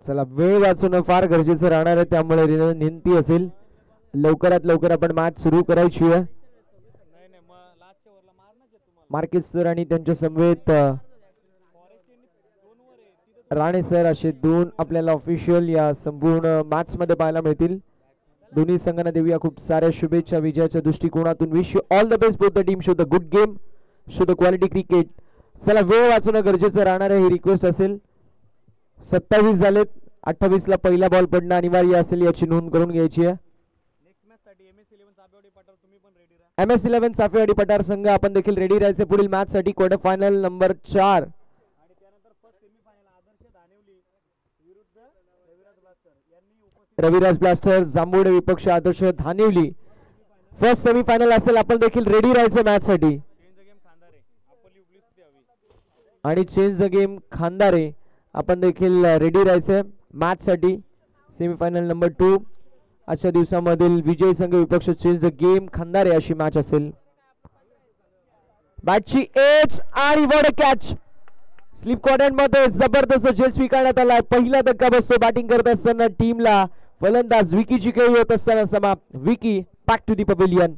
चला वेळ वाचवणं फार गरजेचं राहणार आहे, त्यामुळे विनंती असेल लवकरात लवकर आपण मॅच सुरू करायची आहे. मार्केस सर आणि त्यांच्या समवेत राणे सर असे दोन आपल्याला ऑफिशियल या संपूर्ण मॅच मध्ये पाहायला मिळतील. दोन्ही संघांना देऊया खूप साऱ्या शुभेच्छा विजयाच्या दृष्टिकोनातून. Wish you all the best both the team. Show the good game, show the quality cricket. चला वेळ वाचवणं गरजेचं राहणार आहे ही रिक्वेस्ट असेल. 27 झालेत, 28 ला पहिला बॉल पडणं अनिवार्य असेल याची नोंद करून घ्यायची आहे. MS11 साफेवाडी पठार संघ आपण देखील रेडी राहायचे पुढील मॅच साठी. Quarter final number 4 Raviraj Blaster Jambhode विपक्ष आदर्श धानिवली. फर्स्ट सेमीफायनल असेल, आपण देखील रेडी राहायचं मॅच साठी. आणि चेंज द गेम खांदारे आपण देखील रेडी राहायचं मॅच साठी. सेमीफायनल नंबर 2 आजच्या दिवसामधील विजय संघ विपक्ष चेंज द गेम खांदारे अशी मॅच असेल. बॅटची एज आणि वड कॅच. स्लिप क्वाड्रंट मध्ये जबरदस्त झेल स्वीकारण्यात आलाय. पहिला धक्का बसतो बॅटिंग करत असताना टीमला. फलंदाज विकीची खेळी होत असताना समाप्त. Vicky back to the pavilion.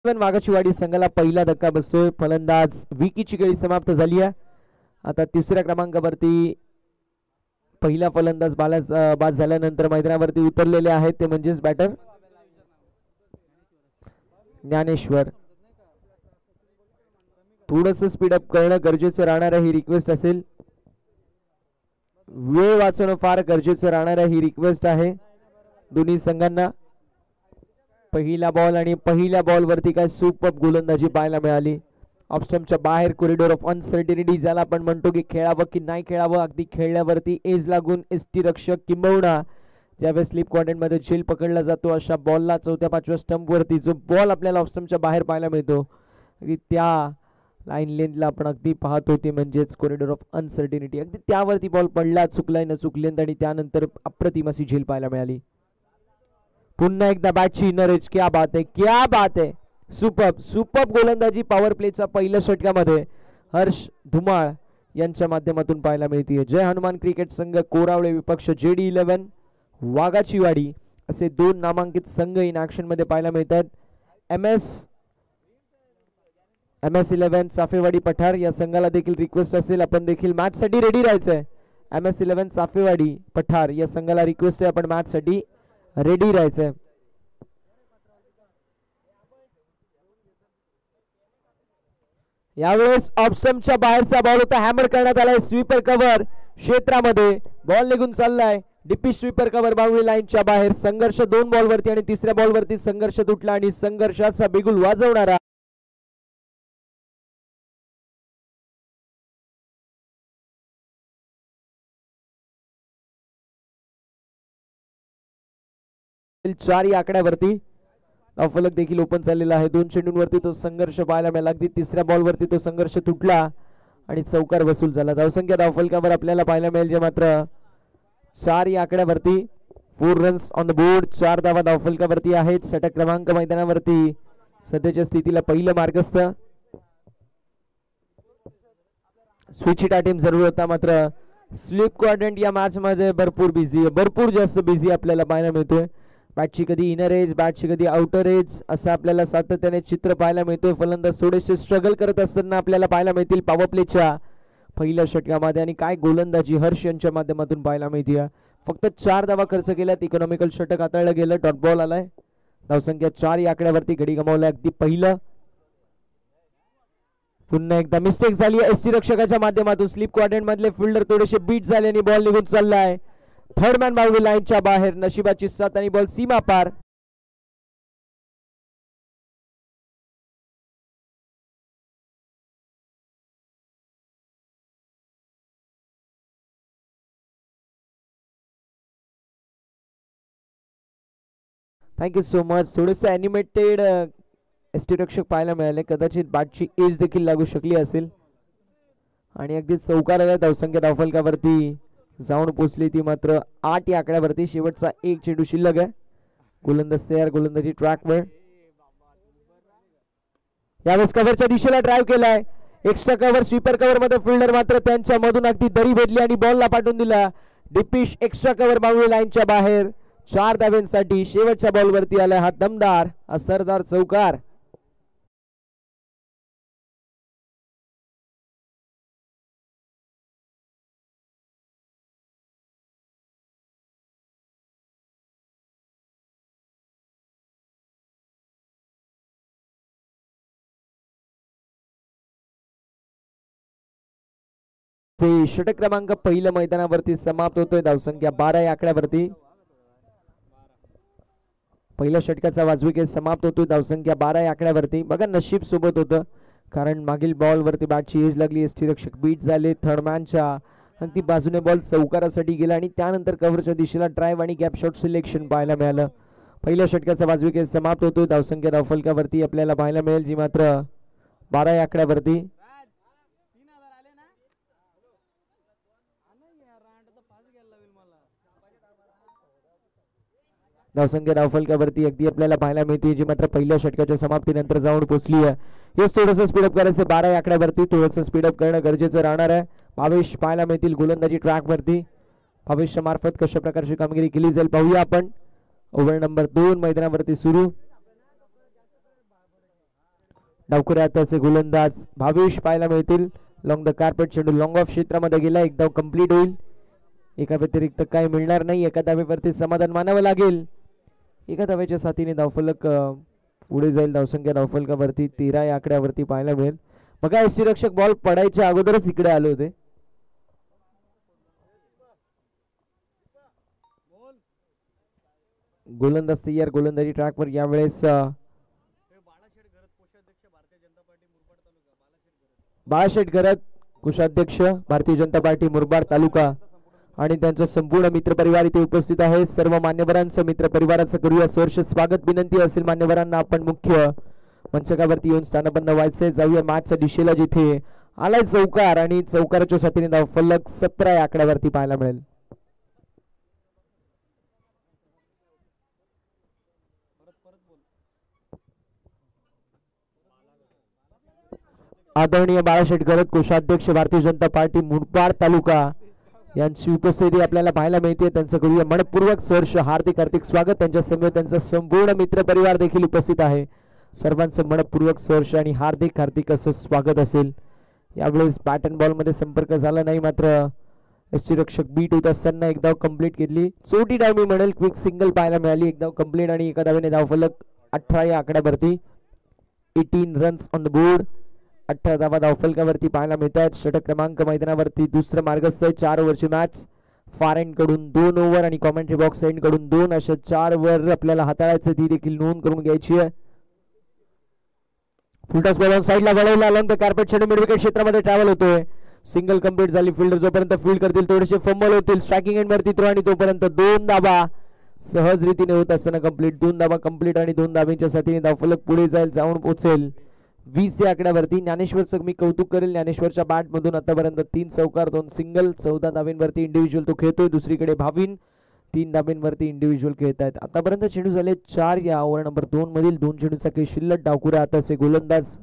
Waghachiwadi संघाला पहिला धक्का बसतोय. फलंदाज विकीची खेळी समाप्त झाली आहे. आता तिसऱ्या क्रमांकावरती पहिला फलंदाज बाद झाल्यानंतर मैदानावरती उतरलेले आहेत ते म्हणजेच बॅटर ज्ञानेश्वर. थोडस स्पीडअप करणं गरजेचं राहणार आहे ही रिक्वेस्ट असेल. वेळ वाचवणं फार गरजेचं राहणार आहे ही रिक्वेस्ट आहे दोन्ही संघांना. पहिला बॉल आणि पहिल्या बॉल वरती काय सुपर गोलंदाजी पाहायला मिळाली. ऑफस्टंपच्या बाहेर कॉरिडॉर ऑफ अनसर्टिनिटी ज्याला आपण म्हणतो की खेळावं की नाही खेळावं. अगदी खेळण्यावरती एज लागून एसटी रक्षक किंबहुना ज्यावेळेस स्लिप क्वाड्रंट मध्ये झेल पकडला जातो अशा बॉलला 4थ्या-5व्या स्टंप वरती जो बॉल आपल्याला ऑफस्टंपच्या बाहेर पाहायला मिळतो अगदी त्या लाईन लेंथला आपण अगदी पाहतो ते म्हणजेच कॉरिडॉर ऑफ अनसर्टिनिटी. अगदी त्यावरती बॉल पडला चुकलाय न चुकलेंद आणि त्यानंतर अप्रतिम अशी झेल पाहायला मिळाली. पुन्हा एकदा बॅटची इनर एज. क्या बात है, क्या बात है. सुपर गोलंदाजी पॉवर प्लेच्या पहिल्या षटकामध्ये हर्ष धुमाळ यांच्या माध्यमातून पाहायला मिळते. जय हनुमान क्रिकेट संघ कोरावळे विपक्ष JD11 वाघाचीवाडी असे दोन नामांकित संघ इन ऍक्शन मध्ये पाहायला मिळतात. MS11 साफेवाडी पठार या संघाला देखील रिक्वेस्ट असेल आपण देखील मॅच साठी रेडी राहायचंय. MS11 साफेवाडी पठार या संघाला रिक्वेस्ट आहे आपण मॅच साठी रेडी राहायचंय. यावेळेस ऑफ स्टंपच्या बाहेरचा बॉल होता. हॅमर करण्यात आलाय. स्वीपर कव्हर क्षेत्रामध्ये बॉल निघून चाललाय. डीपी स्वीपर कव्हर बाउंड्री लाईनच्या बाहेर. संघर्ष 2 बॉल वरती आणि तिसऱ्या बॉल वरती संघर्ष तुटला आणि संघर्षाचा बिगुल वाजवणारा चार या आकड्यावरती फलक देखील ओपन चाललेला आहे. 2 चेंडूंवरती तो संघर्ष पाहायला मिळाला. अगदी तिसऱ्या बॉल वरती तो संघर्ष तुटला आणि चौकार वसूल झाला. धावसंख्या धावफलकावर आपल्याला पाहायला मिळेल जे मात्र 4 या आकड्यावरती. 4 रन्स ऑन द बोर्ड. 4 धावा धावफलकावरती आहेत. षटक क्रमांक मैदानावरती सध्याच्या स्थितीला पहिलं मार्गस्थ. स्विचिटा टीम जरूर होता मात्र स्लिप क्वाड्रंट या मॅच मध्ये भरपूर जास्त बिझी आपल्याला पाहायला मिळतोय. बॅटची कधी इनर एज, बॅटची कधी आउटर एज असं आपल्याला सातत्याने चित्र पाहायला मिळतोय. फलंदाज थोडेसे स्ट्रगल करत असताना आपल्याला पाहायला मिळतील पॉवर प्लेच्या पहिल्या षटकामध्ये. आणि काय गोलंदाजी हर्ष यांच्या माध्यमातून पाहायला मिळते. फक्त 4 धावा खर्च केल्यात. इकॉनॉमिकल षटक हाताळलं गेलं. डॉट बॉल आलाय. धावसंख्या 4 या आकड्यावरती गडी गमावलाय. अगदी पहिलं. पुन्हा एकदा मिस्टेक झाली एसटी रक्षकाच्या माध्यमातून. स्लिप क्वाड्रंट मधले फिल्डर थोडेसे बीट झाले आणि बॉल निघून चाललाय. थर्ड मॅन बाउंड्री लाईनच्या बाहेर. नशिबाची साथ आणि बॉल सीमा पार. Thank you so much. थोडेसे ॲनिमेटेड एसटी रक्षक पाहायला मिळाले. कदाचित बॅटची एज देखील लागू शकली असेल. आणि अगदी चौकाराला धावसंख्या धावफलकावरती जाऊन पोचली ती मात्र 8 या आकड्यावरती. शेवटचा एक चेंडू शिल्लक आहे. गोलंदाज तयार, गोलंदाजी ट्रॅकवर. यावेळेस कव्हरच्या दिशेला ड्राईव्ह केलाय. एक्स्ट्रा कव्हर, स्वीपर कव्हर मध्ये फिल्डर मात्र त्यांच्या मधून अगदी दरी भेटली आणि बॉलला पाठवून दिला. डिपिश एक्स्ट्रा कव्हर बाउंड्री लाईनच्या बाहेर 4 धाव्यांसाठी. शेवटच्या बॉलवरती आलाय हा दमदार असरदार चौकार. षटक क्रमांक पहिल्या मैदानावरती समाप्त होतोय. धावसंख्या 12 या आकड्यावरती. पहिल्या षटकाचा वाजवी केस समाप्त होतोय. धावसंख्या 12 या आकड्यावरती. बघा नशीब सोबत होतं, कारण मागील बॉल वरती बॅटची एज लागली. यष्टीरक्षक बीट झाले. थर्डमॅनच्या अगदी बाजूने बॉल चौकारासाठी गेला आणि त्यानंतर कव्हरच्या दिशेला ड्राईव्ह आणि गॅप शॉट सिलेक्शन पाहायला मिळालं. पहिल्या षटकाचा वाजवी केस समाप्त होतोय. धावसंख्या धावफलकावरती आपल्याला पाहायला मिळेल जी मात्र 12 या आकड्यावरती. धावसंख्या धावफलकावरती अगदी आपल्याला पाहायला मिळते जी मात्र पहिल्या षटकाच्या समाप्तीनंतर जाऊन पोहोचली आहे. हेच थोडंसं स्पीडअप करायचं 12 या आकड्यावरती. थोडंसं स्पीडअप करणं गरजेचं राहणार आहे. भावेश पाहायला मिळतील गोलंदाजी ट्रॅकवरती. भावेशच्या मार्फत कशा प्रकारची कामगिरी केली जाईल पाहूया आपण. ओव्हर नंबर 2 मैदानावरती सुरू. डावखुऱ्याचे गोलंदाज भावेश पाहायला मिळतील. लॉंग द कार्पेट चेंडू लॉंग ऑफ क्षेत्रामध्ये गेला. एक धाव कंप्लीट होईल. एका व्यतिरिक्त काही मिळणार नाही. एका धावेवरती समाधान मानावं लागेल. एका धावेच्या साथीने धावफलक पुढे जाईल. धावसंख्या धावफलकावरती 13 या आकड्यावरती पाहायला मिळेल. बघा यष्टीरक्षक बॉल पडायच्या अगोदरच इकडे आले होते. गोलंदाज तयार, गोलंदाजी ट्रॅकवर. यावेळेस बाळाशेठ घरत कोषाध्यक्ष भारतीय जनता पार्टी मुरबाड तालुका आणि त्यांचा संपूर्ण मित्रपरिवार इथे उपस्थित आहे. सर्व मान्यवरांचं मित्रपरिवाराचं करूया सहर्ष स्वागत. विनंती असेल मान्यवरांना आपण मुख्य मंचकावरती येऊन स्थानबद्ध व्हायचे. जाऊया मॅचच्या दिशेला जिथे आलाय चौकार आणि चौकाराच्या साथीने धावफलक 17 या आकड्यावरती पाहायला मिळेल. आदरणीय बाळाशेठ घरत कोषाध्यक्ष भारतीय जनता पार्टी मुरबाड तालुका यांची उपस्थिती आपल्याला पाहायला मिळते. त्यांचं करूया मनपूर्वक सहर्ष हार्दिक हार्दिक स्वागत. त्यांच्या समोर त्यांचा संपूर्ण मित्रपरिवार देखील उपस्थित आहे. सर्वांचं मनपूर्वक सहर्ष आणि हार्दिक हार्दिक असं स्वागत असेल. यावेळेस बॅट अँड बॉल मध्ये संपर्क झाला नाही, मात्र यष्टीरक्षक बीट होत असताना एक धाव कंप्लीट केली. चोटी डाव मी म्हणेल, क्विक सिंगल पाहायला मिळाली. एक धाव कंप्लीट आणि एका धावेने धावफलक 18 या आकड्यावरती. 18 रन्स ऑन द बोर्ड. 18 धावा धावफलकावरती पाहायला मिळतात. षटक क्रमांक मैदानावरती दुसरं मार्गस्थ. 4 ओव्हरची मॅच. फार एंड कडून 2 ओव्हर आणि कॉमेंट्री बॉक्स एंड कडून 2 अशा 4 ओव्हर आपल्याला हाताळायचं. ती देखील नोंद करून घ्यायची आहे. फुलटॉस बॉल ऑन साइडला वळवला. अलंग कार्पेट चेंडू मिड विकेट क्षेत्रामध्ये ट्रॅव्हल होतोय. सिंगल कंप्लीट झाली. फिल्डर जोपर्यंत फील्ड करतील थोडेसे फंबल होतील. स्ट्रायकिंग एंड वरती थ्रो आणि तोपर्यंत 2 धावा सहज रीतीने होत असताना कंप्लीट. 2 धावा कंप्लीट आणि 2 धावांच्या साथीने धावफलक पुढे जाईल, जाऊन पोहोचेल 20 या आकड्यावरती. ज्ञानेश्वरचं मी कौतुक करेल. ज्ञानेश्वरच्या बॅट मधून आतापर्यंत 3 चौकार 2 सिंगल. 14 धावांवरती इंडिव्हिज्युअल तो खेळतोय. दुसरीकडे भाविन 3 धावांवरती इंडिव्हिज्युअल खेळत आहेत. आतापर्यंत चेंडू झाले 4 या ओव्हर नंबर 2 मधील. 2 चेंडूचा काही शिल्लक. डावखुरा आताचे गोलंदाज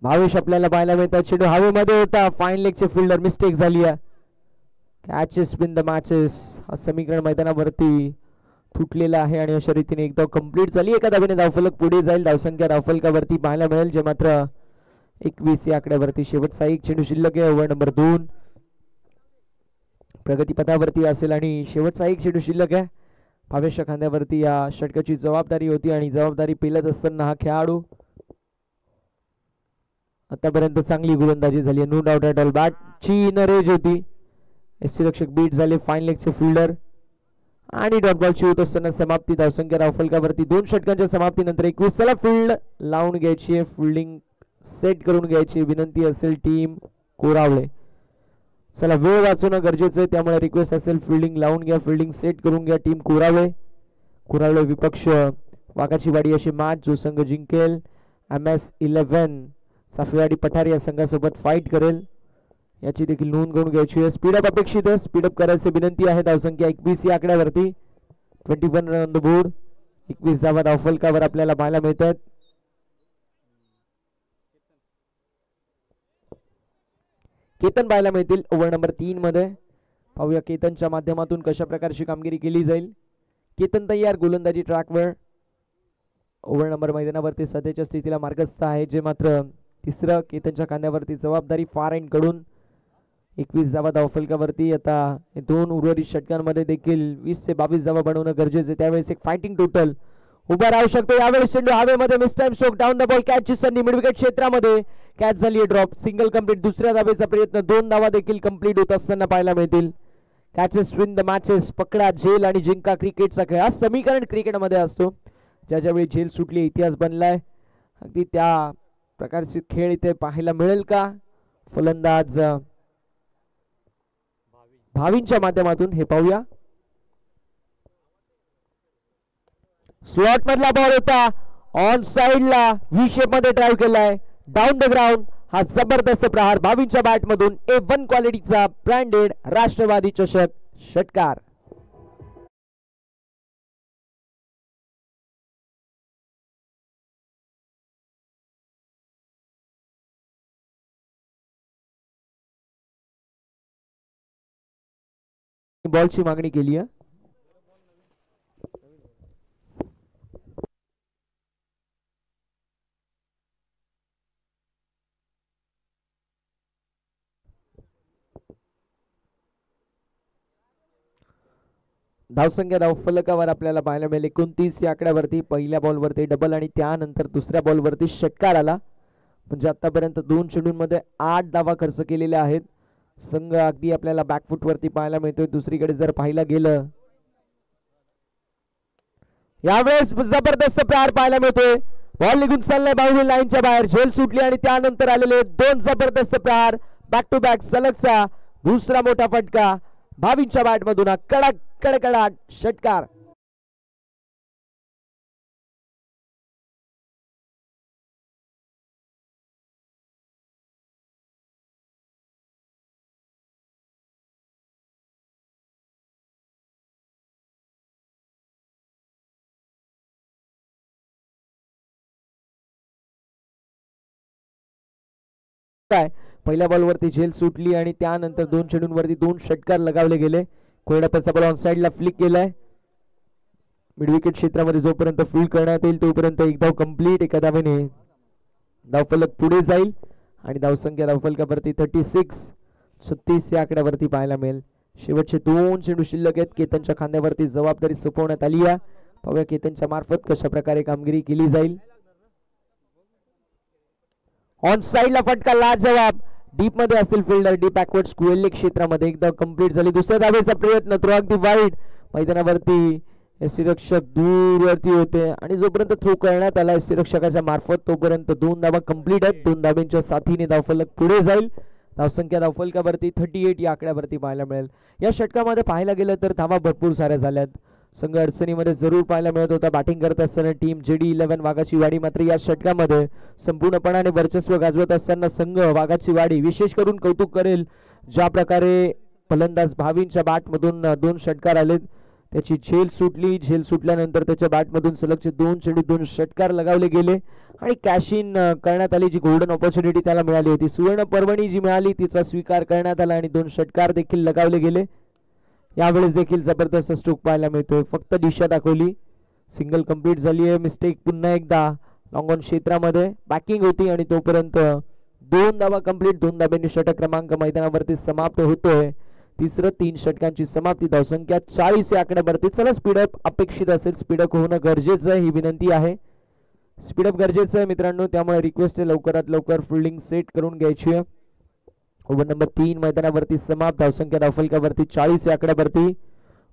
भावेश आपल्याला पाहायला मिळतात. चेंडू हवेमध्ये होता. फाईन लेगचे फिल्डर मिस्टेक झाली आहे. कॅचेस विन द मॅचेस हा समीकरण मैदानावरती तुटलेला आहे आणि अशा रीतीने एक धाव कंप्लीट झाली. एका धावेने धावफलक पुढे जाईल. धावसंख्या धावफलकावरती पाहायला मिळेल जे मात्र 21 या आकड्यावरती. शेवटचा एक चेंडू शिल्लक आहे. ओव्हर नंबर 2 प्रगतीपथावरती असेल आणि शेवटचा एक चेंडू शिल्लक आहे. भावेशच्या खांद्यावरती या षटकाची जबाबदारी होती आणि जबाबदारी पेलत असताना हा खेळाडू आतापर्यंत चांगली गोलंदाजी झाली. No doubt at all. बॅटची नरेज होती. यष्टीरक्षक बीट झाले. फाईन लेगचे फिल्डर आणि डॉट बॉलची होत असताना समाप्ती. धावसंख्या धावफलकावरती 2 षटकांच्या समाप्तीनंतर 21. चला फील्ड लावून घ्यायची आहे. फिल्डिंग सेट करून घ्यायची विनंती असेल टीम कोरावळे. चला वेळ वाचवणं गरजेचं आहे, त्यामुळे रिक्वेस्ट असेल फिल्डिंग लावून घ्या, फिल्डिंग सेट करून घ्या टीम कोरावळे. कोरावळे विपक्ष वाघाची वाडी अशी मॅच जो संघ जिंकेल MS11 चाफेवाडी पठार या संघासोबत फाईट करेल याची देखील नोंद करून घ्यायची आहे. स्पीडअप अपेक्षित आहे, स्पीडअप करायची विनंती आहे. धावसंख्या 21 या आकड्यावरती 21 रन ऑन द बोर्ड. 21 धावा धावफलकावर आपल्याला पाहायला मिळतात. केतन पाहायला मिळतील ओव्हर नंबर 3 मध्ये. पाहूया केतनच्या माध्यमातून कशा प्रकारची कामगिरी केली जाईल. केतन तयार गोलंदाजी ट्रॅकवर. ओव्हर नंबर मैदानावरती सध्याच्या स्थितीला मार्गस्थ आहे, जे मात्र तिसरं केतनच्या खांद्यावरती जबाबदारी फार एंड कडून. 21 धावा धावफलकावरती. आता दोन उर्वरित षटकांमध्ये देखील 20 ते 22 धावा बनवणं गरजेचं आहे. त्यावेळेस एक फायटिंग टोटल उभा राहू शकतो. यावेळेस चेंडू हवेमध्ये mistimed stroke down the ball. कॅचची संधी मिड विकेट क्षेत्रामध्ये. कॅच झाली आहे ड्रॉप. Single complete. दुसऱ्या धावेचा प्रयत्न. 2 धावा देखील कंप्लीट होत असताना पाहायला मिळतील. Catches win the matches. पकडा झेल आणि जिंका क्रिकेटचा खेळ हा समीकरण क्रिकेटमध्ये असतो. ज्यावेळी झेल सुटली इतिहास बनलाय. अगदी त्या प्रकारचे खेळ इथे पाहायला मिळेल का. फलंदाज भावींच्या माध्यमातून हे पाहूया. स्लॉट मधला बॉल होता. ऑन साइडला व्ही शेप मध्ये ड्राइव्ह केलाय. Down the ground. हा जबरदस्त प्रहार भावींच्या बॅट मधून. A1 क्वालिटीचा ब्रँडेड राष्ट्रवादी चषक षटकार. बॉलची मागणी केली आहे. धावसंख्या धावफलकावर आपल्याला पाहायला मिळेल 29 या आकड्यावरती. पहिल्या बॉलवरती डबल आणि त्यानंतर दुसऱ्या बॉलवरती षटकार आला. म्हणजे आतापर्यंत 2 चेंडूंमध्ये 8 धावा खर्च केलेल्या आहेत. संघ अगदी आपल्याला बॅकफुट वरती पाहायला मिळतोय. दुसरीकडे जर पाहायला गेलं यावेळेस जबरदस्त प्रहार पाहायला मिळतोय. बॉल निघून चाललाय बाउंड्री लाईनच्या बाहेर. झेल सुटली आणि त्यानंतर आलेले 2 जबरदस्त प्रहार. बॅक टू बॅक सलगचा दुसरा मोठा फटका भावींच्या बॅट मधून. कडक कडकडाट षटकार. पहिल्या बॉलवरती झेल सुटली आणि त्यानंतर 2 चेंडूंवरती 2 षटकार लगावले गेले. कोरडापचा बॉल ऑन साइडला फ्लिक केलाय. मिड विकेट क्षेत्रामध्ये जोपर्यंत फील्ड करण्यात येईल तोपर्यंत एक धाव कंप्लीट. एका धावेने धावफलक पुढे जाईल आणि धावसंख्या धावफलकावरती 36 या आकड्यावरती पाहायला मिळेल. शेवटचे 2 चेंडू शिल्लक आहेत. केतनच्या खांद्यावरती जबाबदारी सोपवण्यात आली आहे. पाहूया केतनच्या मार्फत कशा प्रकारे कामगिरी केली जाईल. ऑन साइडला फटका लाजवाब. डीप मध्ये असतील फिल्डर. डीप बॅकवर्ड स्क्वेअर क्षेत्रामध्ये एकदा कंप्लीट झाली. दुसऱ्या धावेचा प्रयत्न थ्रो अगदी वाईड. मैदानावरती यष्टीरक्षक दूरवरती होते आणि जोपर्यंत थ्रो करण्यात आला यष्टीरक्षकाच्या मार्फत तोपर्यंत 2 धावा कंप्लीट आहेत. 2 धाब्यांच्या साथीने धावफलक पुढे जाईल. धावसंख्या धावफलकावरती 38 या आकड्यावरती पाहायला मिळेल. या षटकामध्ये पाहायला गेलं तर धावा भरपूर साऱ्या झाल्यात. संघ अडचणीमध्ये जरूर पाहायला मिळत होता. बॅटिंग करत असताना टीम JD11 वाघाची वाडी मात्र या षटकामध्ये संपूर्णपणाने वर्चस्व गाजवत असताना संघ वाघाची वाडी विशेष करून कौतुक करेल. ज्या प्रकारे फलंदाज भावींच्या बॅटमधून 2 षटकार आले. त्याची झेल सुटली. झेल सुटल्यानंतर त्याच्या बॅटमधून सलगचे 2 चेंडू 2 षटकार लगावले गेले आणि कॅश इन करण्यात आली. जी गोल्डन ऑपॉर्च्युनिटी त्याला मिळाली होती, सुवर्ण पर्वणी जी मिळाली तिचा स्वीकार करण्यात आला आणि 2 षटकार देखील लगावले गेले. यावेळेस देखील जबरदस्त स्ट्रोक पाहायला मिळतोय. फक्त दिशा दाखवली. सिंगल कंप्लीट झाली आहे. मिस्टेक पुन्हा एकदा लॉंग ऑन क्षेत्रामध्ये बॅकिंग होती आणि तोपर्यंत 2 धावा कंप्लीट. 2 धाब्यांनी षटक क्रमांक मैदानावरती समाप्त होतोय. तिसरं 3 षटकांची समाप्ती. धावसंख्या 40 या आकड्यावरती. चला स्पीडअप अपेक्षित असेल. स्पीडअप होणं गरजेचं आहे, ही विनंती आहे. स्पीडअप गरजेचं आहे मित्रांनो, त्यामुळे रिक्वेस्ट आहे लवकरात लवकर फिल्डिंग सेट करून घ्यायची आहे. ओव्हर नंबर 3 मैदानावरती समाप्त. धावसंख्या धावफलकावरती 40 या आकड्यावरती.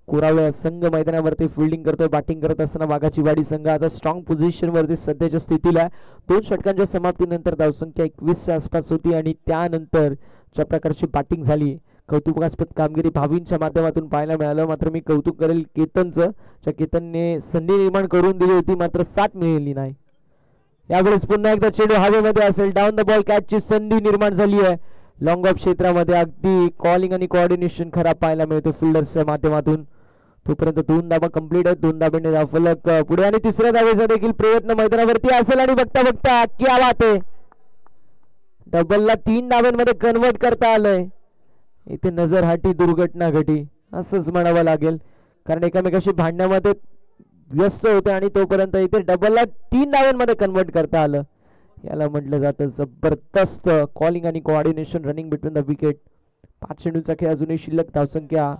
कोरावळे संघ मैदानावरती फिल्डिंग करतोय. बॅटिंग करत असताना वाघाची वाडी संघ आता स्ट्रॉंग पोझिशन वरती सध्याच्या स्थितीला. 2 षटकांच्या समाप्तीनंतर धावसंख्या 21 च्या आसपास होती आणि त्यानंतर ज्या प्रकारची बॅटिंग झाली कौतुकास्पद कामगिरी भावींच्या माध्यमातून पाहायला मिळालं. मात्र मी कौतुक करेल केतनचं, ज्या केतनने संधी निर्माण करून दिली होती मात्र साथ मिळाली नाही. यावेळेस पुन्हा एकदा चेंडू हवेमध्ये असेल. डाऊन द बॉल कॅचची संधी निर्माण झाली आहे. लॉंग ऑफ क्षेत्रामध्ये अगदी कॉलिंग आणि कोऑर्डिनेशन खराब पाहायला मिळते फिल्डर्सच्या माध्यमातून. तोपर्यंत 2 धाबा कंप्लीट आहेत. 2 धाब्याने धावफलक पुढे आणि तिसऱ्या धावेचा देखील प्रयत्न मैदानावरती असेल आणि बघता बघता क्या बात आहे, डबलला 3 धाब्यांमध्ये कन्वर्ट करता आलंय. इथे नजरहाटी दुर्घटना घटी असंच म्हणावं लागेल, कारण एकामेकाशी भांडण्यामध्ये व्यस्त होते आणि तोपर्यंत इथे डबलला 3 धाव्यांमध्ये कन्वर्ट करता आलं. याला म्हटलं जातं जबरदस्त कॉलिंग आणि coordination running between the wicket. 5 चेंडूचा खेळ अजूनही शिल्लक. धावसंख्या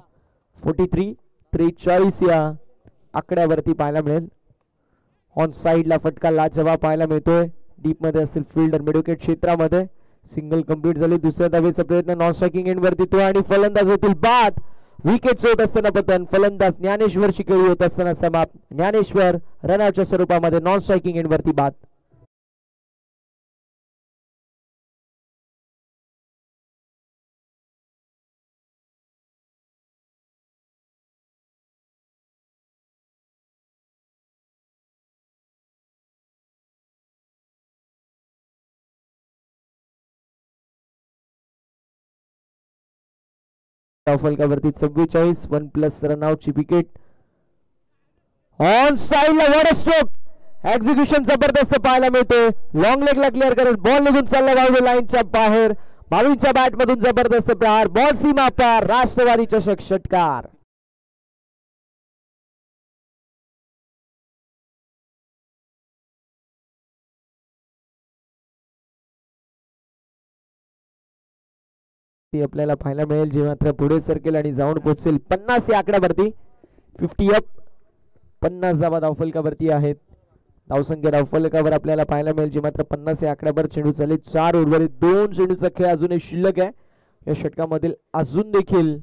43 या आकड्यावरती पाहायला मिळेल. ऑन साइडला फटका लाजवाब पाहायला मिळतोय. डीप मध्ये असतील फिल्डर मिडविकेट क्षेत्रामध्ये. सिंगल कंप्लीट झाली. दुसऱ्या धावेचा प्रयत्न नॉन स्ट्रायकिंग एंड वरती तो आणि फलंदाज होतील बाद. विकेट सोडत असताना पतन. फलंदाज ज्ञानेश्वरची खेळी होत असताना समाप्त. ज्ञानेश्वर रनआउटच्या स्वरूपामध्ये नॉन स्ट्रायकिंग एंड वरती बाद. फलकावरती 44 1+ रनआउटची विकेट. ऑन साइडला वर स्ट्रोक एक्झिक्युशन जबरदस्त पाहायला मिळते. लॉंग लेगला क्लिअर करत बॉल निघून चालला बाउंड्री लाईनच्या बाहेर. बावींच्या बॅट मधून जबरदस्त प्रहार. बॉल सीमा पार. राष्ट्रवादी चषक षटकार. ती आपल्याला पाहायला मिळेल जे मात्र पुढे सरकेल आणि जाऊन पोहोचेल 50 या आकड्यावरती. 50 अप. 50 धावा धावफलकावरती आहेत. धावसंख्या धावफलकावर आपल्याला पाहायला मिळेल जे मात्र 50 या आकड्यावर. चेंडू चालेल 4 ओव्हरवरील 2 चेंडूचा खेळ अजूनही शिल्लक आहे. या षटकामधील अजून देखील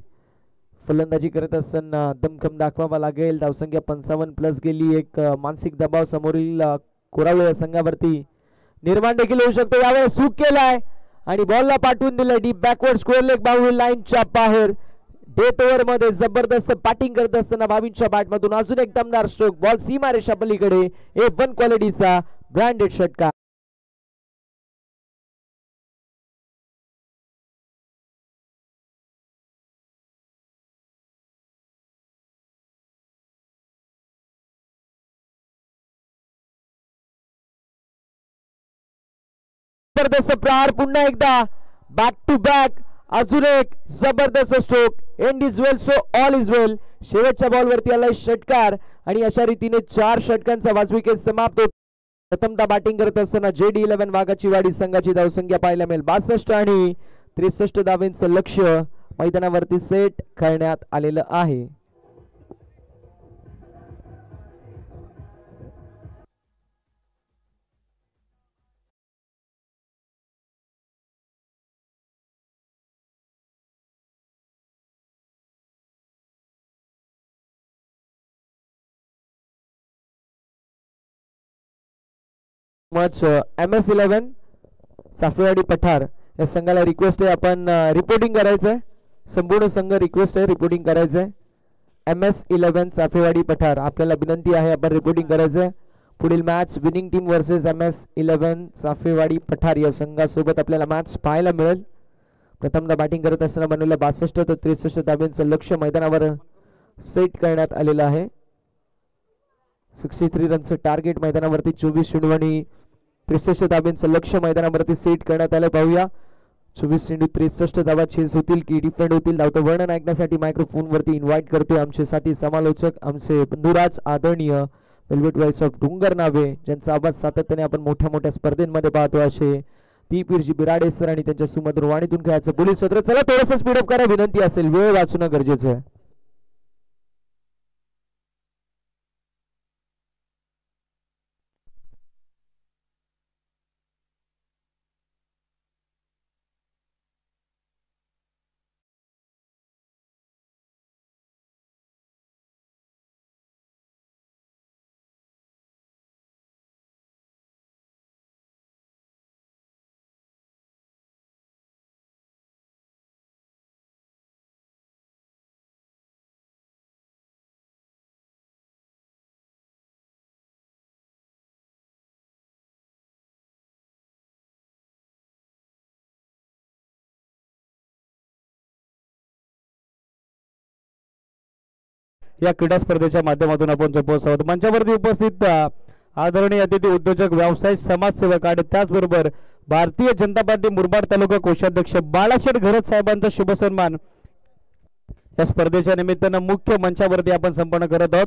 फलंदाजी करत असताना दमखम दाखवावा लागेल. धावसंख्या 55+ गेली. एक मानसिक दबाव समोरील कोरावळे संघावरती निर्माण देखील होऊ शकतो. यावेळेस चूक केलाय आणि बॉलला पाठवून दिलं deep backward square leg boundary लाईनच्या बाहेर. डेथ ओव्हर मध्ये जबरदस्त बॅटिंग करत असताना बावींच्या बॅट मधून अजून एक दमदार स्ट्रोक. बॉल सीमा रेषा पलीकडे. A1 क्वालिटीचा ब्रँडेड षटकार. जबरदस्त प्रहार. पुन्हा एकदा बॅक टू बॅक अजून एक जबरदस्त stroke. End is well so all is well. शेवटच्या बॉलवरती आलाय षटकार आणि अशा रीतीने 4 षटकांचा वाजवी खेळ समाप्त होतो. प्रथमतः बॅटिंग करत असताना JD11 वाघाची वाडी संघाची धावसंख्या पाहायला मिळेल 62 आणि 63 धावेंचं लक्ष्य मैदानावरती सेट करण्यात आलेलं आहे. मच MS11 चाफेवाडी पठार या संघाला रिक्वेस्ट आहे आपण रिपोर्टिंग करायचंय. संपूर्ण संघ रिक्वेस्ट आहे रिपोर्टिंग करायचंय. MS11 चाफेवाडी पठार आपल्याला विनंती आहे आपण रिपोर्टिंग करायचंय. पुढील match winning team versus MS11 Chafewadi पठार या संघासोबत आपल्याला मॅच पाहायला मिळेल. प्रथमदा बॅटिंग करत असताना बनवलं 62 तर 63 धाब्यांचं लक्ष्य मैदानावर सेट करण्यात आलेलं आहे. 63 रनचं टार्गेट मैदानावरती 24 चेंडू आणि 63 धाब्यांचं लक्ष्य मैदानावरती सेट करण्यात आलं. पाहूया 24 चेंडू 63 धावा चेस होतील की डिफेंड होतील. धावतं वर्णन ऐकण्यासाठी मायक्रोफोन वरती इन्व्हाइट करतोय आमचे साथी समालोचक आमचे बंधुराज आदरणीय वेल्वेट वॉइस ऑफ डोंगर नावे, ज्यांचा आवाज सातत्याने आपण मोठ्या मोठ्या स्पर्धेमध्ये पाहतो असे दीपवीरजी बिराडे सर आणि त्यांच्या सुमधुर वाणीतून खेळायचं पोलीस सत्र. चला थोडंसं स्पीडअप करा विनंती असेल, वेळ वाचणं गरजेचं आहे. या क्रीडा स्पर्धेच्या माध्यमातून आपण जोपासत आहोत. मंचावरती उपस्थित आदरणीय अतिथी उद्योजक व्यवसाय समाजसेवक आणि त्याचबरोबर भारतीय जनता पार्टी मुरबाड तालुका कोषाध्यक्ष बाळाशेठ घरत साहेबांचा शुभ सन्मान या स्पर्धेच्या निमित्तानं मुख्य मंचावरती आपण संपन्न करत आहोत.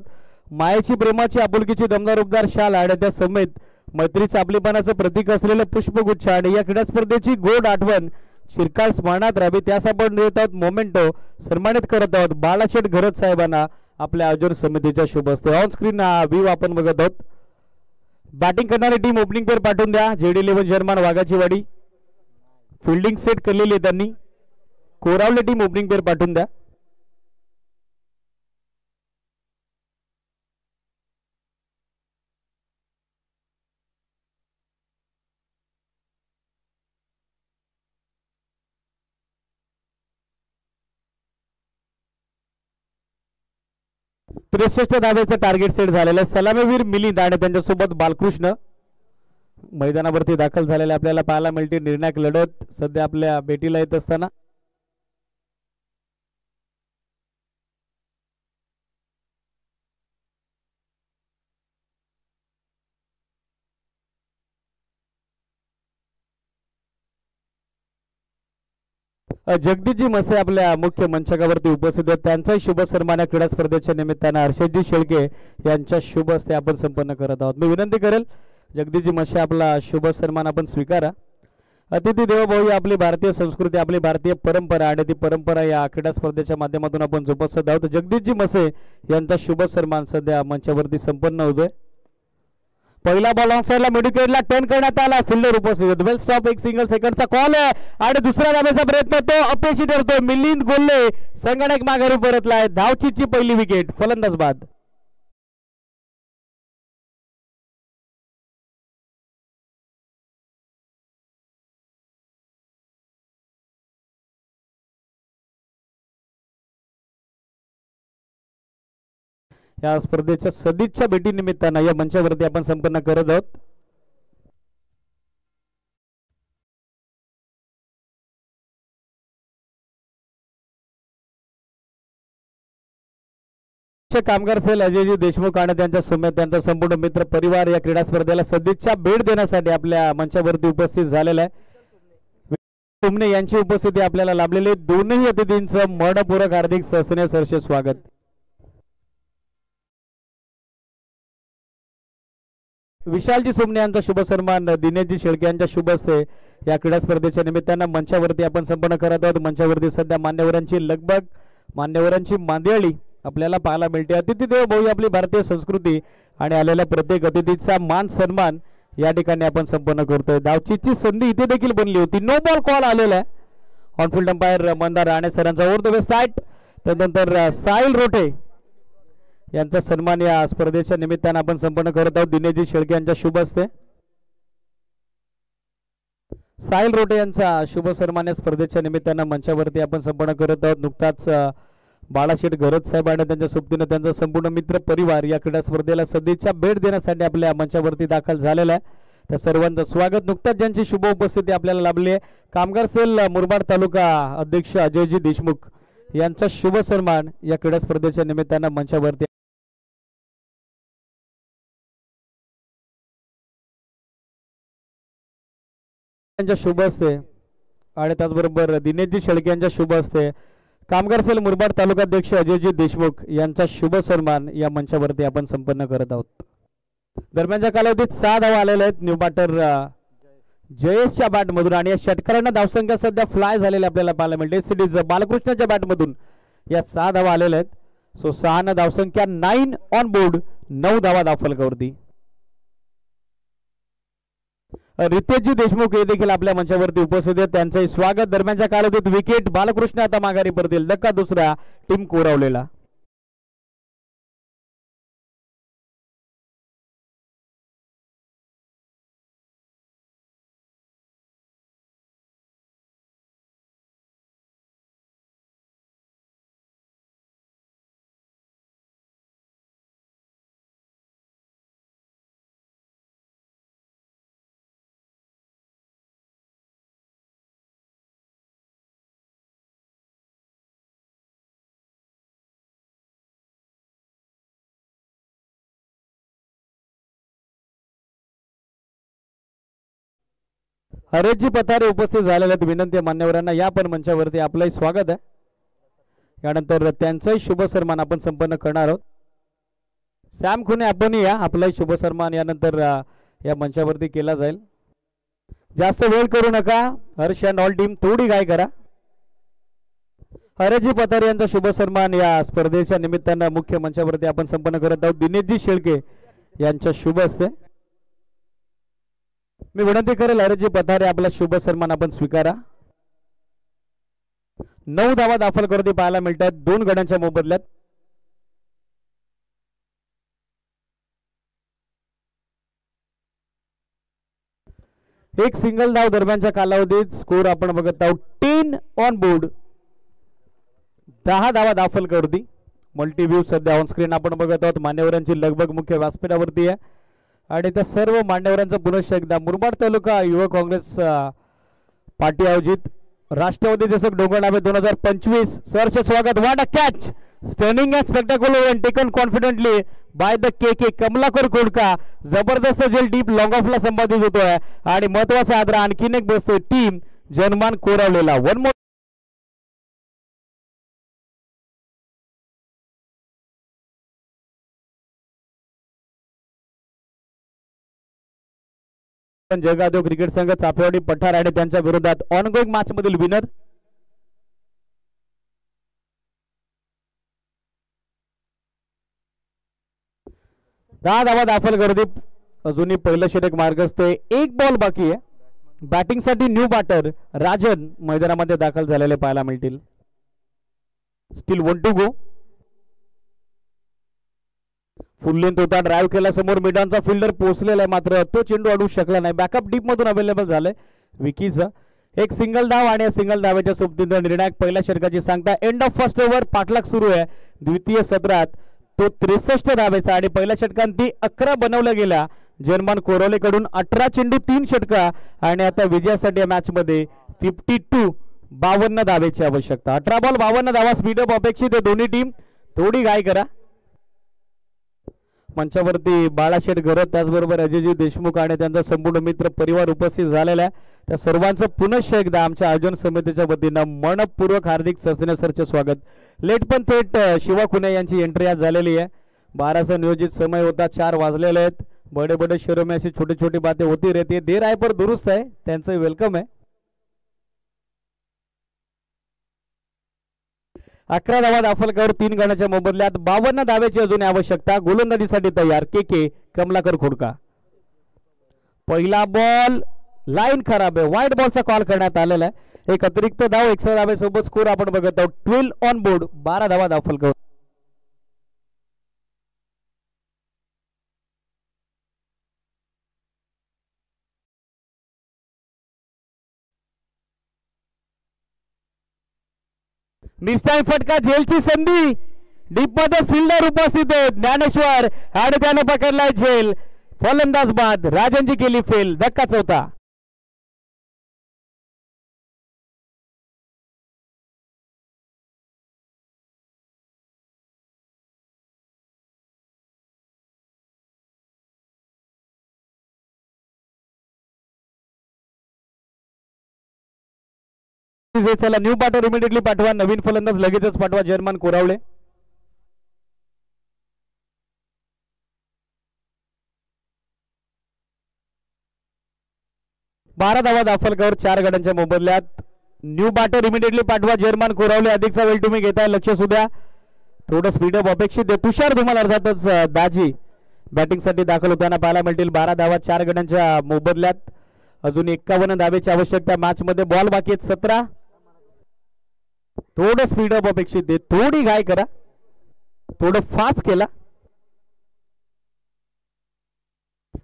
मायेची प्रेमाची आपुलकीची दमदार उपदार शाल आणि त्या समेत मैत्रीचं आपलेपणाचं प्रतीक असलेलं पुष्पगुच्छ आणि या क्रीडा स्पर्धेची गोड आठवण चिरकाल स्मरणात राहावी त्यास आपण देत आहोत मोमेंटो सन्मानित करत आहोत बाळाशेठ घरत साहेबांना आपल्या आयोजन समितीच्या शुभ हस्ते. ऑन स्क्रीन हा व्ह्यू आपण बघत आहोत. बॅटिंग करणारी टीम ओपनिंग पेअर पाठवून द्या. JD11 जर्मन वाघाची वाडी फिल्डिंग सेट केलेली आहे त्यांनी. कोरावले टीम ओपनिंग पेअर पाठवून द्या. त्रेसष्ट धाब्याचं टार्गेट सेट झालेलं आहे. सलामीवीर मिलिंद आणि त्यांच्यासोबत बालकृष्ण मैदानावरती दाखल झालेले आपल्याला पाहायला मिळते. निर्णायक लढत सध्या आपल्या भेटीला येत असताना जगदीशजी मसे आपल्या मुख्य मंचकावरती उपस्थित आहेत. त्यांचाही शुभ सन्मान या क्रीडा स्पर्धेच्या निमित्तानं हर्षदजी शेळके यांच्या शुभ हस्ते आपण संपन्न करत आहोत. मी विनंती करेल जगदीशजी मसे आपला शुभ सन्मान आपण स्वीकारा. अतिथी देवभाऊ ही आपली भारतीय संस्कृती आपली भारतीय परंपरा आणि ती परंपरा या क्रीडा स्पर्धेच्या माध्यमातून आपण जोपासत आहोत. जगदीशजी मसे यांचा शुभ सन्मान सध्या मंचावरती संपन्न होतोय. पहिला बॉल ऑन साइडला मिडविकेटला टर्न करण्यात आला. फिल्डर उपस्थित वेल स्टॉप एक सिंगल सेकंडचा कॉल आहे आणि दुसऱ्या धाब्याचा प्रयत्न तो अपयशी ठरतो. मिलिंद गोल्ले संगणक माघारी परतलाय. धावचीची पहिली विकेट फलंदाज बाद. या स्पर्धेच्या सदिच्छा भेटी निमित्तानं या मंचावरती आपण संपन्न करत आहोत. कामगार सेल अजयजी देशमुख आणि त्यांच्या समेत त्यांचा संपूर्ण मित्र परिवार या क्रीडा स्पर्धेला सदिच्छा भेट देण्यासाठी आपल्या मंचावरती उपस्थित झालेला आहे. तुमने यांची उपस्थिती आपल्याला लाभलेली. दोनही अतिथींचं मनपूर्वक हार्दिक सहर्ष सहर्ष स्वागत. विशालजी सोमने यांचा शुभ सन्मान दिनेशजी शेळके यांच्या शुभ हस्ते या क्रीडा स्पर्धेच्या निमित्तानं मंचावरती आपण संपन्न करत आहोत. मंचावरती सध्या मान्यवरांची लगबग मान्यवरांची मांदियाळी आपल्याला पाहायला मिळते. अतिथी देव भाऊ आपली भारतीय संस्कृती आणि आलेल्या प्रत्येक अतिथीचा मान सन्मान या ठिकाणी आपण संपन्न करतोय. धावचीची संधी इथे देखील बनली होती. नो बॉल कॉल आलेला आहे. ऑनफिल्ड अंपायर मंदार राणे सरांचा ओव्हर द बेस्ट ॲट. त्यानंतर साहिल रोटे यांचा सन्मान या स्पर्धेच्या निमित्तानं आपण संपन्न करत आहोत. दिनेशजी शेळके यांच्या शुभ हस्ते साहिल रोटे यांचा शुभ सन्मान या स्पर्धेच्या निमित्तानं मंचावरती आपण संपन्न करत आहोत. नुकताच बाळाशेठ घरत साहेब आणि त्यांच्या सोबतीनं त्यांचा संपूर्ण मित्र परिवार या क्रीडा स्पर्धेला सदिच्छा भेट देण्यासाठी आपल्या मंचावरती दाखल झालेला आहे. त्या सर्वांचं स्वागत. नुकताच ज्यांची शुभ उपस्थिती आपल्याला लाभली आहे कामगार सेल मुरबाड तालुका अध्यक्ष अजयजी देशमुख यांचा शुभ सन्मान या क्रीडा स्पर्धेच्या निमित्तानं मंचावरती शुभ हस्ते आणि त्याचबरोबर दिनेशजी शेळके यांच्या शुभ हस्ते कामगार सेल मुरबाड तालुकाध्यक्ष अजयजी देशमुख यांचा शुभ सन्मान या मंचावरती आपण संपन्न करत आहोत. दरम्यानच्या कालावधीत 6 धावा आलेल्या आहेत न्यू बॅटर जयेशच्या बॅटमधून आणि या षटकारांना धावसंख्या सध्या फ्लाय झालेल्या आपल्याला पाहायला मिळते. सिडीज बालकृष्णाच्या बॅटमधून या 6 धावा आलेल्या आहेत. सो 6 न धावसंख्या 9 ऑन बोर्ड 9 धावा धावफलकावरती. रितेशजी देशमुख हे देखील आपल्या मंचावरती उपस्थित आहेत. त्यांचंही स्वागत. दरम्यानच्या कालावधीत विकेट बालकृष्ण आता माघारी परतील. धक्का दुसरा टीम कोरावलेला. हरेशजी पथारे उपस्थित झालेले आहेत. विनंती आहे मान्यवरांना या पण मंचावरती आपलंही स्वागत आहे. यानंतर त्यांचाही शुभ सन्मान आपण संपन्न करणार आहोत. सॅम खुने आपण या, आपलाही शुभ सन्मान यानंतर या मंचावरती केला जाईल. जास्त वेळ करू नका. हर्ष अँड ऑल टीम थोडी गाय करा. हरेशजी पथारे यांचा शुभ सन्मान या स्पर्धेच्या निमित्तानं मुख्य मंचावरती आपण संपन्न करत आहोत. दिनेशजी शेळके यांच्या शुभ हस्ते. मी विनंती करेल हरेशजी पथारे आपला शुभ सन्मान आपण स्वीकारा. 9 धावा दाखल करते पाहायला मिळतात 2 गड्यांच्या मोबदल्यात. एक सिंगल धाव दरम्यानच्या कालावधीत स्कोर आपण बघत आहोत 10 ऑन बोर्ड. 10 धावा दाखल करती. मल्टी व्ह्यू सध्या ऑन स्क्रीन आपण बघत आहोत. मान्यवरांची लगबग मुख्य व्यासपीठावरती आहे आणि त्या सर्व मान्यवरांचं पुनश्च एकदा मुरबाड तालुका युवक काँग्रेस पार्टी आयोजित राष्ट्रवादी चषक डोंगरनावे 2025 सरचे स्वागत. What a catch, stunning and spectacular and taken confidently by the K Kamalakar Kodka. जबरदस्त जेल डीप लॉंग ऑफला संपादित होतोय आणि महत्वाचा आदर आणखीन एक बसतोय टीम जनमान कोरावलेला. वन मोर जगादेव क्रिकेट संघ चाफेवाडी पठार आणि त्यांच्या विरोधात ऑनगोईंग मॅच मधील विनर दहा धावा दाखल गर्दी. अजूनही पहिलं षटक मार्गस्थ आहे. 1 बॉल बाकी आहे. बॅटिंग साठी न्यू बॅटर राजन मैदानामध्ये दाखल झालेले पाहायला मिळतील. Still 1 to go. Full length होता, ड्राईव्ह केला समोर मिडानचा फिल्डर पोहोचलेला आहे मात्र तो चेंडू अडवू शकला नाही. बॅकअप डीप मधून अवेलेबल झालंय विकीचं. एक सिंगल धाव आणि सिंगल धावेच्या सोबतीनं निर्णायक पहिल्या षटकाची सांगता. एंड ऑफ फर्स्ट ओव्हर पाठलाग सुरू आहे. द्वितीय सत्रात तो 63 धावेचा आणि पहिल्या षटकांती 11 बनवल्या गेल्या. जनमान कोरवलेकडून 18 चेंडू 3 षटका आणि आता विजयासाठी या मॅच मध्ये 52 धावेची आवश्यकता. 18 बॉल 52 धावा स्पीडअप अपेक्षित आहे दोन्ही टीम. थोडी गाय करा. मंचावरती बाळाशेठ घरत त्याचबरोबर अजयजी देशमुख आणि त्यांचा संपूर्ण मित्र परिवार उपस्थित झालेला आहे. त्या सर्वांचं पुनश्च एकदा आमच्या आयोजन समितीच्या वतीनं मनपूर्वक हार्दिक सस्ने सरचे स्वागत. लेट पण थेट शिवा खुने यांची एंट्री आज झालेली आहे. 12चा नियोजित समय होता. 4 वाजलेले आहेत. बडे बडे शहरों में अशी छोटी छोटी बातें होती रहती है. देर आए पर दुरुस्त आहे. त्यांचं वेलकम आहे. 11 धावा दाखल कर 3 गणाच्या मोबदल्यात 52 धावेची अजून आवश्यकता. गोलंदाजीसाठी तयार के कमलाकर खोडका. पहिला बॉल लाईन खराब आहे. वाईट बॉलचा कॉल करण्यात आलेला आहे. एक अतिरिक्त धाव 61 धावेसोबत स्कोर आपण बघत आहोत 12 ऑन बोर्ड. 12 धावा दाखल कर. मिस्टाईम फटका झेलची संधी. डीप मध्ये फिल्डर उपस्थित आहेत ज्ञानेश्वर आणि त्याने पकडलाय झेल. फलंदाज बाद. राजनजी केली फेल. धक्का चौथा. चला न्यू बॅटर इमिडिएटली पाठवा. नवीन फलंदाज लगेचच पाठवा. जर्मन कोरावले. बारा धावा दाखल कर 4 गड्यांच्या मोबदल्यात. न्यू बॅटर इमिडिएटली पाठवा. जर्मन कोरावले. अधिकचा वेळ तुम्ही घेताय. लक्ष सुद्धा थोडं स्पीडअप अपेक्षित आहे. तुषार धुमाल अर्थातच दाजी बॅटिंग साठी दाखल होताना पाहायला मिळतील. 12 धावा 4 गड्यांच्या मोबदल्यात. अजून 51 धावेची आवश्यकता मॅच मध्ये. बॉल बाकी आहेत 17. थोडं स्पीडअप अपेक्षित आहे. थोडी घाई करा. थोडं फास्ट केला.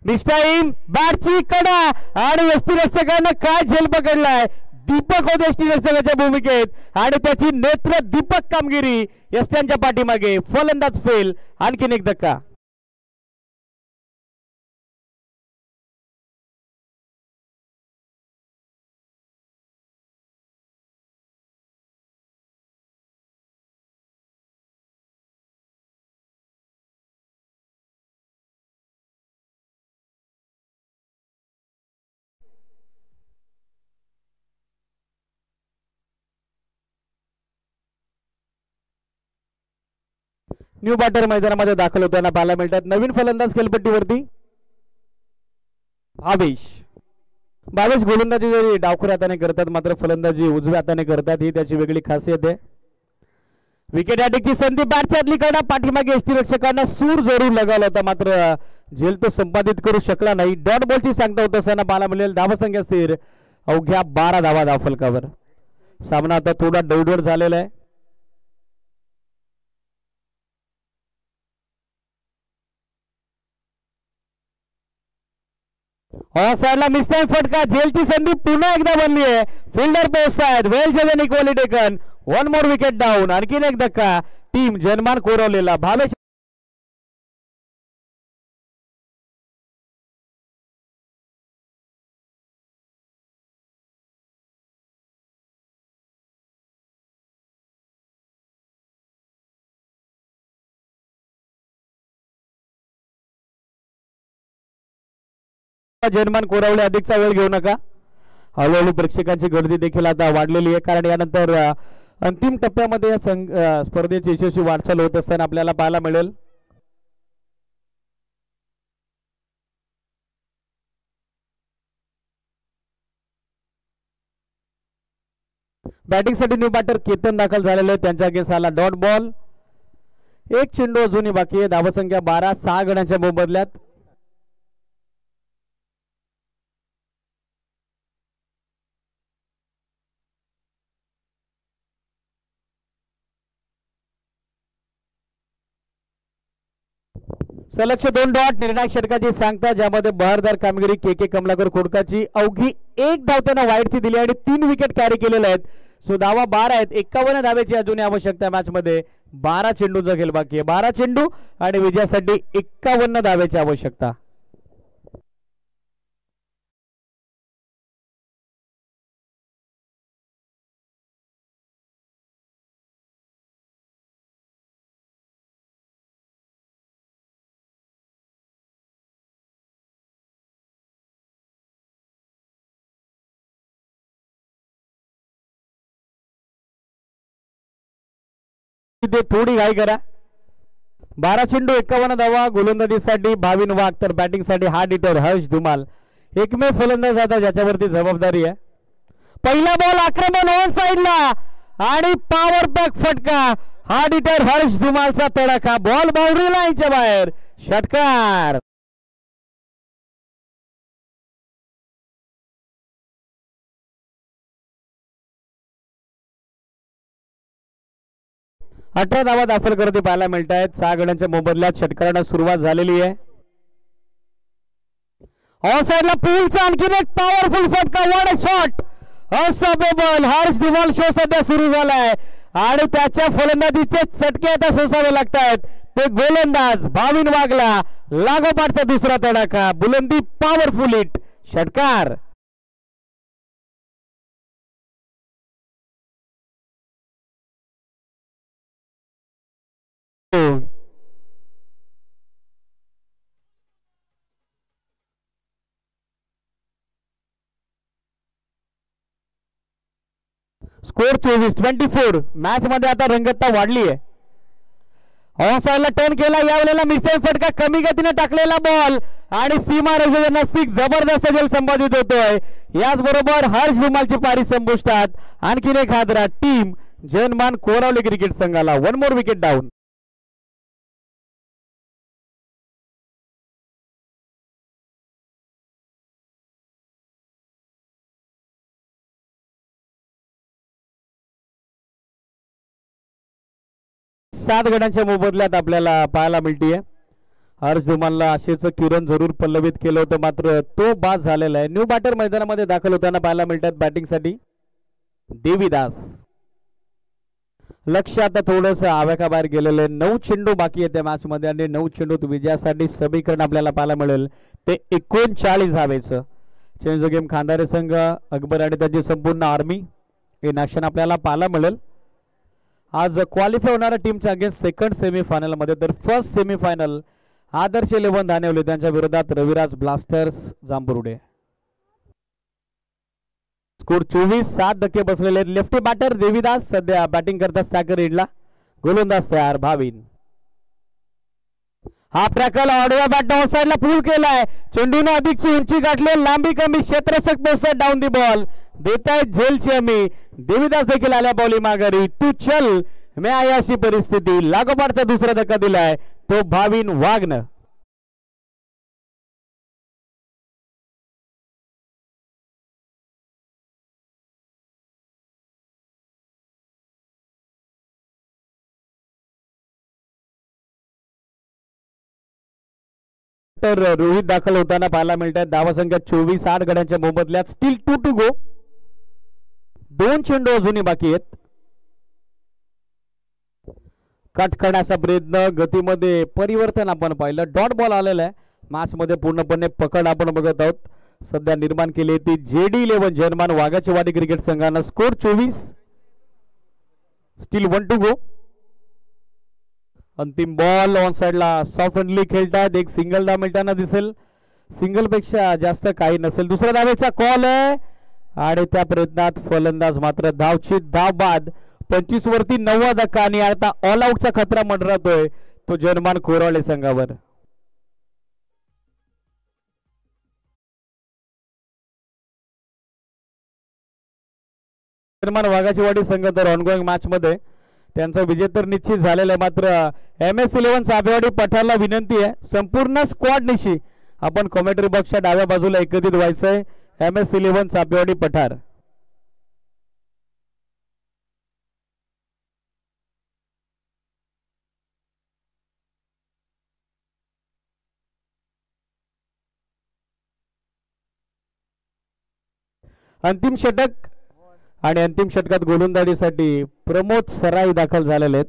मिस्टाईम बॅटची कडा आणि यष्टीरक्षकानं काय झेल पकडलाय. दीपक होते यष्टीरक्षकाच्या भूमिकेत आणि त्याची नेत्र दीपक कामगिरी यष्ट्यांच्या पाठीमागे. फलंदाज फेल. आणखीन एक धक्का. न्यू बॅटर मैदानामध्ये दाखल होताना पाहायला मिळतात. नवीन फलंदाज खेळपट्टीवरती भावेश गोलंदाजी जरी डावखुऱ्या हाताने करतात मात्र फलंदाजी उजव्या हाताने करतात, ही त्याची वेगळी खासियत आहे. विकेट अटॅकची संधी बॅटच्या आतली कडा पाठीमागे यष्टीरक्षकांना सूर जरूर लगावला होता मात्र झेल तो संपादित करू शकला नाही. डॉट बॉलची सांगता होत असताना पाहायला मिळेल धावसंख्या स्थिर अवघ्या 12 धावा धावफलकावर. सामना आता थोडा डौडवड झालेला आहे. साईडला मिस्टाईम फटका, झेलची संधी पुन्हा एकदा बनली आहे. फिल्डर पोहोचतायत, well chased and equally taken, 1 more wicket down. आणखीन एक धक्का टीम जनमान कोरवलेला. भावेश जनमान कोरावले, अधिकचा वेळ घेऊ नका. हळूहळू प्रेक्षकांची गर्दी देखील आता वाढलेली आहे कारण यानंतर अंतिम टप्प्यामध्ये या स्पर्धेची यशस्वी वाटचाल होत असताना आपल्याला पाहायला मिळेल. बॅटिंगसाठी न्यू बॅटर केतन दाखल झालेले, त्यांच्या अगेन्स्ट आला डॉट बॉल. एक चेंडू अजूनही बाकी आहे. धावसंख्या 12, 6 गड्यांच्या मोबदल्यात. सलक्ष 2 डॉट निर्णायक षटकाची सांगता, ज्यामध्ये बहारदार कामगिरी के कमलाकर खोडकाची. अवघी 1 धाव त्यांना वाईटची दिली आणि 3 विकेट कॅरी केलेले आहेत. सो धावा 12 आहेत. 51 धावेची अजूनही आवश्यकता मॅच मध्ये. 12 चेंडूचा खेळ बाकी आहे. 12 चेंडू आणि विजयासाठी 51 धावेची आवश्यकता. थोडी घाई करा. 12 चेंडू 51 धावा. गोलंदाजीसाठी भाविन वाघ तर बॅटिंगसाठी हार्ड हिटर हर्ष धुमाल. एकमेव फलंदाज आता ज्याच्यावरती जबाबदारी आहे. पहिला बॉल आक्रमण ऑन साइडला आणि पॉवर पॅक फटका. हार्ड हिटर हर्ष धुमालचा तडाखा. बॉल बाउंड्री लाईनच्या बाहेर. षटकार. अठरा धावा दाखल करते पाहायला मिळत आहेत. 6 गड्यांच्या मोबदल्यात षटकारांना सुरुवात झालेली आहे. ऑफ साइडला पूलचा आणखीन एक पॉवरफुल फटका. What a shot. Unstoppable. Harsh Dhumal show सध्या सुरू झालाय आणि त्याच्या फलंदाजीचे चटके आता सोसावे लागतात. ते गोलंदाज भाविन वाघला लागोपाठचा दुसरा तडाखा. बुलंदी पॉवरफुल हिट. षटकार. स्कोर 24-24. मॅच मध्ये आता रंगतता वाढली आहे. ऑन साइडला टर्न केला. यावेळेला मिस्टेक फटका. कमी गतीने टाकलेला बॉल आणि सीमा रेषेच्या नजदीक जबरदस्त जल संपादित होतोय. याचबरोबर हर्ष धुमालची पारी संपुष्टात. आणखीन एक हादरा टीम जनमान कोरावले क्रिकेट संघाला. 1 मोर विकेट डाऊन. सात गड्यांच्या मोबदल्यात आपल्याला पाहायला मिळतीये. हर्ष धुमालला आशेचं किरण जरूर पल्लवित केलं होतं मात्र तो बाद झालेला आहे. न्यू बॅटर मैदानामध्ये दाखल होताना पाहायला मिळतात बॅटिंगसाठी देवीदास. लक्ष आता थोडस आव्याकाबाहेर गेलेलं आहे. 9 चेंडू बाकी आहे त्या मॅच मध्ये आणि 9 चेंडूत विजयासाठी समीकरण आपल्याला पाहायला मिळेल ते 39 धावेचं. चेंज द गेम खांदारे संघ अकबर आणि त्यांची संपूर्ण आर्मी इन ऍक्शन आपल्याला पाहायला मिळेल. आज क्वालिफाय होणाऱ्या टीमच्या अगेन्स्ट सेकंड सेमीफायनल मध्ये. तर फर्स्ट सेमीफायनल आदर्श 11 धानेवले त्यांच्या विरोधात रविराज ब्लास्टर्स जांभरुडे. स्कोर 24. 7 धक्के बसलेले आहेत. लेफ्टी बॅटर देवीदास सध्या बॅटिंग करता स्टॅकर एंडला. गोलंदाज तयार भाविन. हा प्रकार आडव्या बॅट डाऊन साइडला पूल केलाय. चेंडूने अधिकची उंची गाठली, लांबी कमी, क्षेत्ररक्षक पोहोचतात डाऊन दी बॉल. देतायत झेलची आम्ही. देवीदास देखील आल्या बॉली माघारी. तू चल मी आहे अशी परिस्थिती. लागोपाठचा दुसरा धक्का दिलाय तो भाविन वाघन. तर रोहित दाखल होताना पाहायला मिळत आहे. धावा संख्या 24, 8 गड्यांच्या मोबदल्यात स्टील 2 टू गो. 2 चेंडू अजूनही बाकी आहेत. कट करण्याचा प्रयत्न, गतीमध्ये परिवर्तन आपण पाहिलं. डॉट बॉल आलेला आहे. मॅच मध्ये पूर्णपणे पकड आपण बघत आहोत. सध्या निर्माण केली ती JD11 जर्मन वाघाची वाडी क्रिकेट संघानं. Score 24, still 1 to go. अंतिम बॉल ऑन साइडला सॉफ्टली खेळतात. एक सिंगल धाव मिळताना दिसेल. सिंगल पेक्षा जास्त काही नसेल. दुसऱ्या धावेचा कॉल आहे आणि त्या प्रयत्नात फलंदाज मात्र धावची धाव बाद. 25 वरती 9वा धक्का आणि आता ऑल आउटचा खतरा मंडरातोय तो जर्मन कोराळे संघावर. जर्मन वाघाची वाडी संघ तर ऑनगोईंग मॅच मध्ये त्यांचा विजय तर निश्चित झालेला आहे. मात्र MS11 चापेवाडी पठारला विनंती आहे संपूर्ण स्क्वॉड निशी आपण कॉमेंट्री बॉक्सच्या डाव्या बाजूला एकत्रित व्हायचंय. MS11 चापेवाडी पठार. अंतिम षटक आणि अंतिम षटकात गोलंदाजीसाठी प्रमोद सराई दाखल झालेले आहेत.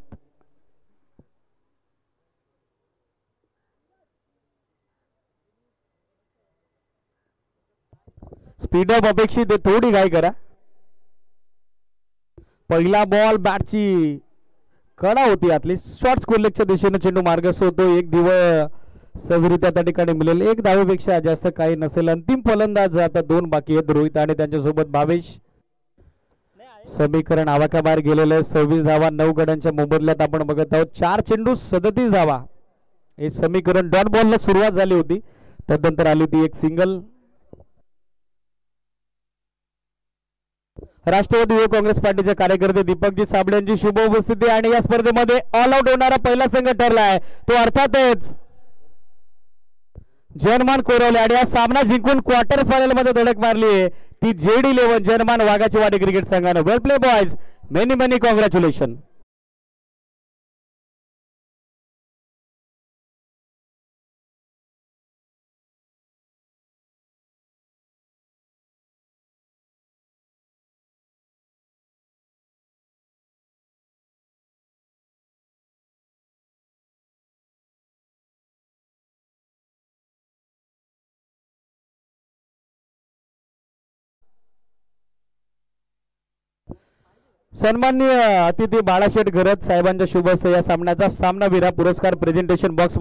स्पीड अप अपेक्षित आहे, थोडी घाई करा. पहिला बॉल बॅटची कडा होती आतली. शॉर्ट स्कोरलेगच्या दिशेने चेंडू मार्गस्थ होतो. एक दिव सहजरित्या त्या ठिकाणी मिळेल. एक धावेपेक्षा जास्त काही नसेल. अंतिम फलंदाज आता 2 बाकी आहेत. रोहित आणि त्यांच्यासोबत भावेश. समीकरण आवाक्याबाहेर गेलेलं. 26 धावा 9 गड्यांच्या मोबदल्यात आपण बघत आहोत. 4 चेंडू 37 धावा. हे समीकरण डॉट बॉलला सुरुवात झाली होती, त्यानंतर आली होती एक सिंगल. राष्ट्रवादी युवक काँग्रेस पार्टीचे कार्यकर्ते दीपकजी साबळे यांची शुभ उपस्थिती आणि या स्पर्धेमध्ये ऑल आउट होणारा पहिला संघ ठरला आहे तो अर्थातच जर्मन कोराळे. आणि हा सामना जिंकून क्वार्टर फायनल मध्ये धडक मारली आहे ती JD11 जर्मन वाघाची वाडी क्रिकेट संघानं. Well played boys, many many congratulation. सन्माननीय अतिथी बाळाशेठ घरत साहेबांच्या शुभ हस्ते या सामन्याचा सामनावीर पुरस्कार प्रेझेंटेशन बॉक्स